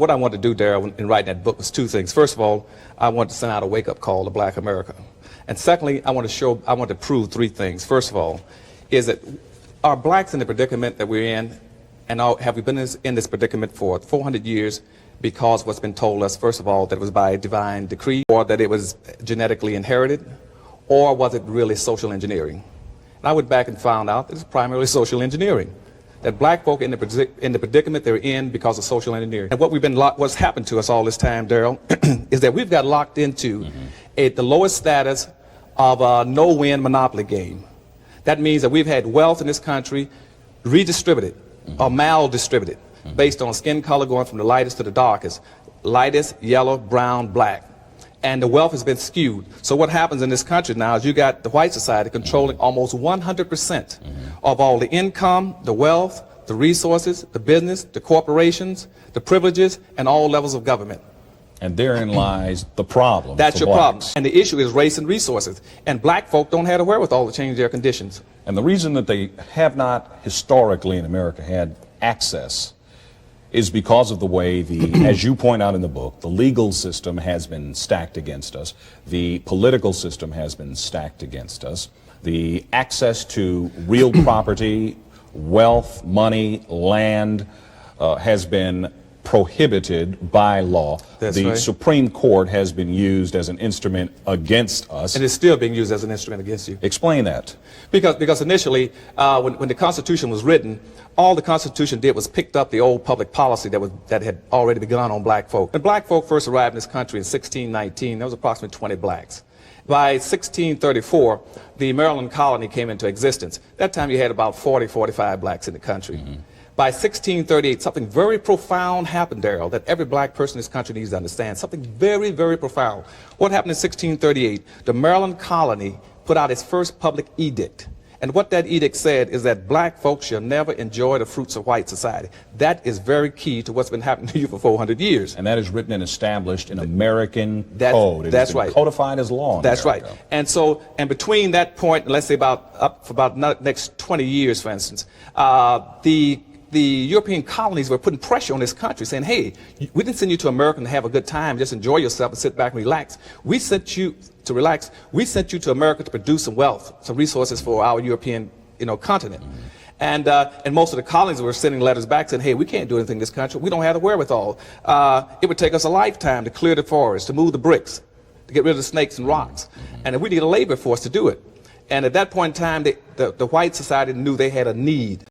What I wanted to do, Darrell, in writing that book was two things. First of all, I wanted to send out a wake-up call to Black America. And secondly, I want to prove three things. First of all, is that are blacks in the predicament that we're in, and have we been in this predicament for 400 years because what's been told us, first of all, that it was by divine decree, or that it was genetically inherited, or was it really social engineering? And I went back and found out that it's primarily social engineering. That black folk in the predicament they're in because of social engineering. And what's happened to us all this time, Darrell, is that we've got locked into the lowest status of a no-win monopoly game. That means that we've had wealth in this country redistributed or maldistributed based on skin color going from the lightest to the darkest, lightest, yellow, brown, black. And the wealth has been skewed. So what happens in this country now is you got the white society controlling almost 100% of all the income, the wealth, the resources, the business, the corporations, the privileges, and all levels of government. And therein lies the problem. That's your problem. And the issue is race and resources. And black folk don't have the wherewithal to change their conditions. And the reason that they have not historically in America had access is because of the way as you point out in the book, the legal system has been stacked against us, the political system has been stacked against us, the access to real property, wealth, money, land has been prohibited by law. That's the right. Supreme Court has been used as an instrument against us. And it's still being used as an instrument against you. Explain that. Because initially, when the Constitution was written, all the Constitution did was picked up the old public policy that had already begun on black folk. When black folk first arrived in this country in 1619, there was approximately 20 blacks. By 1634, the Maryland colony came into existence. That time you had about 40, 45 blacks in the country. By 1638, something very profound happened, Darrell, that every black person in this country needs to understand. Something very, very profound. What happened in 1638? The Maryland colony put out its first public edict. And what that edict said is that black folks shall never enjoy the fruits of white society. That is very key to what's been happening to you for 400 years. And that is written and established in American code. That's right. Codified as law in That's America. right. And so, and between that point, let's say for about next 20 years, for instance, the European colonies were putting pressure on this country, saying, hey, we didn't send you to America to have a good time, just enjoy yourself and sit back and relax. We sent you to relax. We sent you to America to produce some wealth, some resources for our European, continent. And most of the colonies were sending letters back saying, hey, we can't do anything in this country. We don't have the wherewithal. It would take us a lifetime to clear the forest, to move the bricks, to get rid of the snakes and rocks. And we need a labor force to do it. And at that point in time, the white society knew they had a need.